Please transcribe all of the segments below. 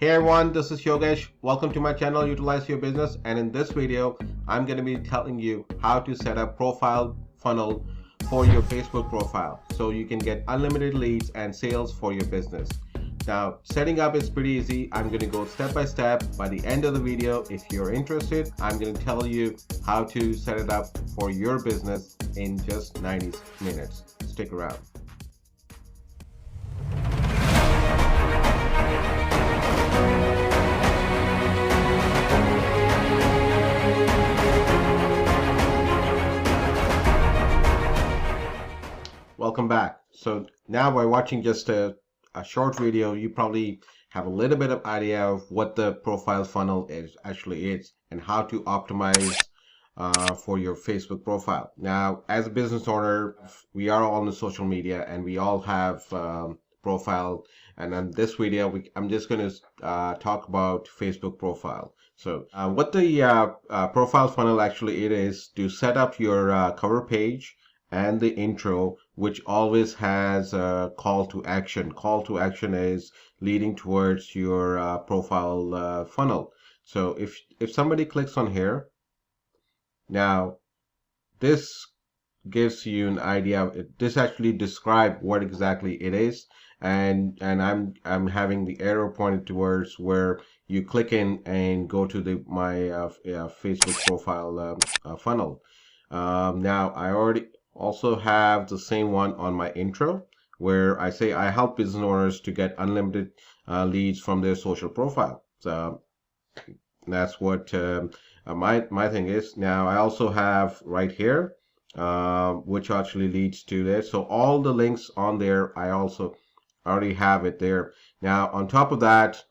Hey everyone, this is Yogesh. Welcome to my channel Utilize Your Business, and in this video I'm going to be telling you how to set up profile funnel for your Facebook profile so you can get unlimited leads and sales for your business. Now, setting up is pretty easy. I'm going to go step by step. By the end of the video, if you're interested, I'm going to tell you how to set it up for your business in just 90 minutes. Stick around. Welcome back. So now by watching just a short video, you probably have a little bit of idea of what the profile funnel actually is and how to optimize for your Facebook profile. Now, as a business owner, we are all on the social media and we all have profile. And in this video, I'm just going to talk about Facebook profile. So what the profile funnel actually it is to set up your cover page and the intro, which always has a call to action. Call to action is leading towards your profile funnel. So if somebody clicks on here, now this gives you an idea of it. This actually describe what exactly it is, and I'm having the arrow pointed towards where you click in and go to the my Facebook profile funnel. Now I already also have the same one on my intro where I say I help business owners to get unlimited leads from their social profile. So that's what my thing is. Now I also have right here which actually leads to this. So all the links on there, I also already have it there. Now on top of that,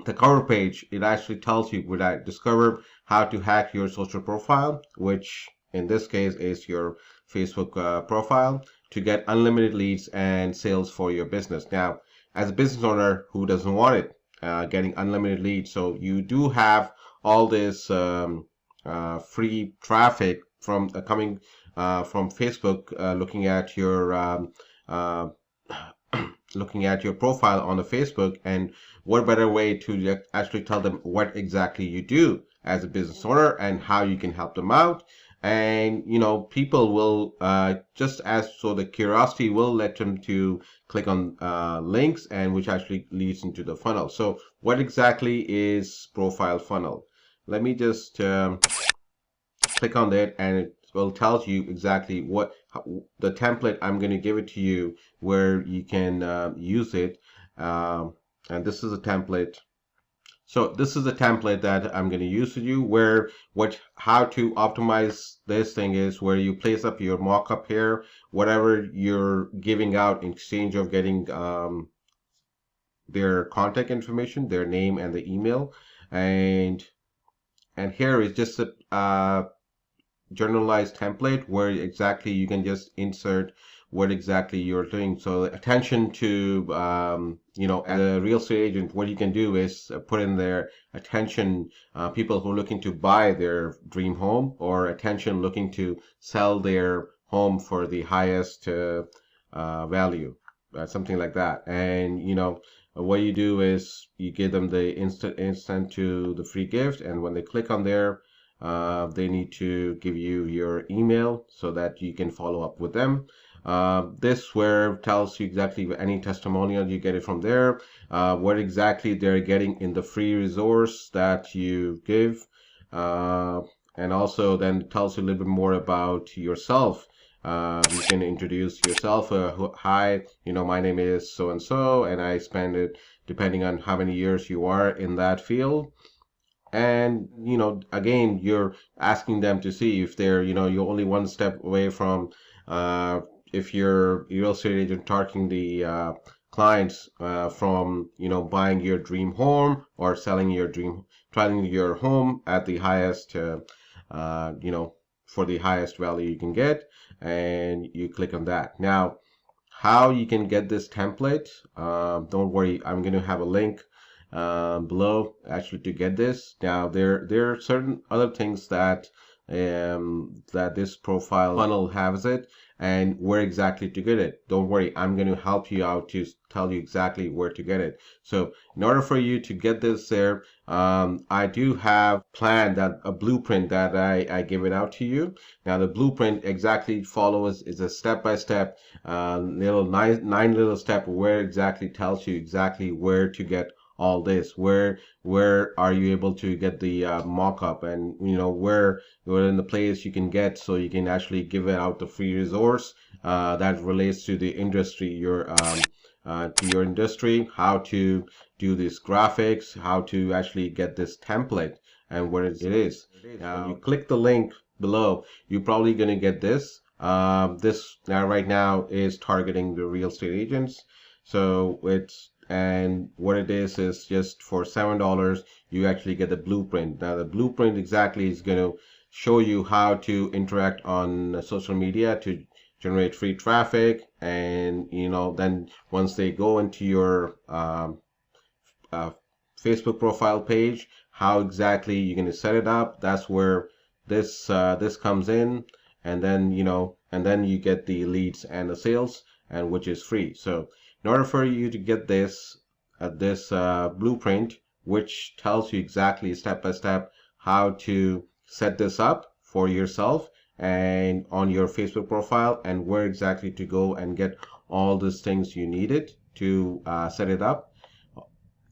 the cover page, it actually tells you, would I discover how to hack your social profile, which in this case is your Facebook profile, to get unlimited leads and sales for your business. Now, as a business owner, who doesn't want it, getting unlimited leads? So you do have all this free traffic from coming from Facebook, looking at your looking at your profile on the Facebook, and what better way to actually tell them what exactly you do as a business owner and how you can help them out. And people will just as so the curiosity will let them to click on links, and which actually leads into the funnel. So what exactly is profile funnel? Let me just click on that, and it will tell you exactly what the template I'm going to give it to you where you can use it. And this is a template. So this is a template that I'm going to use with you, where how to optimize this thing is where you place up your mock-up here, whatever you're giving out in exchange of getting their contact information, their name and the email, and here is just a generalized template where exactly you can just insert what exactly you're doing. So attention to as a real estate agent, what you can do is put in there attention people who are looking to buy their dream home, or attention looking to sell their home for the highest value, something like that. And what you do is you give them the instant to the free gift, and when they click on there, they need to give you your email so that you can follow up with them. This where tells you exactly any testimonial you get it from there, what exactly they're getting in the free resource that you give, and also then tells you a little bit more about yourself. You can introduce yourself. Hi, my name is so and so, and I spend it depending on how many years you are in that field. And again, you're asking them to see if they're you're only one step away from if you're a real estate agent targeting the clients from buying your dream home or selling your home at the highest for the highest value you can get, and you click on that. Now, how you can get this template, don't worry, I'm going to have a link below actually to get this. Now there are certain other things that that this profile funnel has it, and where exactly to get it. Don't worry, I'm going to help you out to tell you exactly where to get it. So in order for you to get this there, I do have planned that a blueprint that I give it out to you. Now the blueprint exactly follows is a step-by-step little nine little step where exactly tells you exactly where to get all this, where are you able to get the mock-up, and where in the place you can get, so you can actually give it out the free resource that relates to the industry, to your industry, how to do these graphics, how to actually get this template, and where it is. When you click the link below, you're probably going to get this. This now right now is targeting the real estate agents. So what it is just for $7 you actually get the blueprint. Now the blueprint exactly is going to show you how to interact on social media to generate free traffic, and then once they go into your uh, Facebook profile page, how exactly you're going to set it up. That's where this comes in, and then you get the leads and the sales, and which is free. So in order for you to get this blueprint, which tells you exactly step by step how to set this up for yourself and on your Facebook profile, and where exactly to go and get all these things you needed to set it up,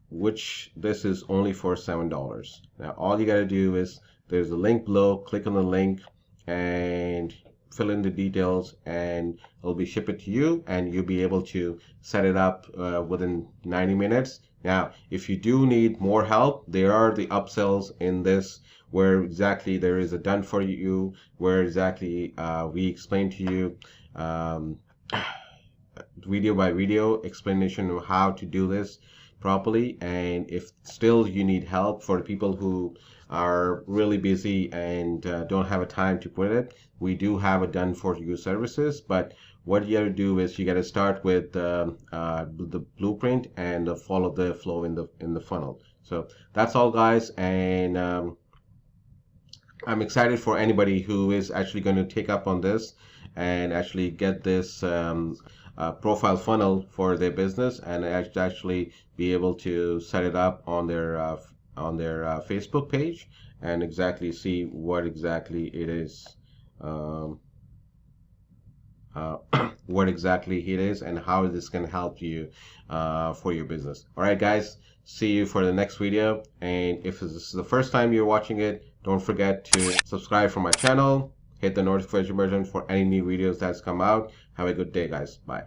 which this is only for $7. Now all you got to do is, there's a link below, click on the link and fill in the details, and it'll be shipped to you, and you'll be able to set it up within 90 minutes. Now if you do need more help, there are the upsells in this, where exactly there is a done for you, where exactly we explain to you video by video explanation of how to do this properly. And if still you need help, for the people who are really busy and don't have a time to put it, we do have a done for you services. But what you got to do is you got to start with the blueprint and follow the flow in the funnel. So that's all, guys, and I'm excited for anybody who is actually going to take up on this and actually get this profile funnel for their business, and actually be able to set it up on their Facebook page, and exactly see what exactly it is, what exactly it is, and how this can help you for your business. All right, guys, see you for the next video. And if this is the first time you're watching it, don't forget to subscribe for my channel, hit the notification button for any new videos that's come out. Have a good day, guys. Bye.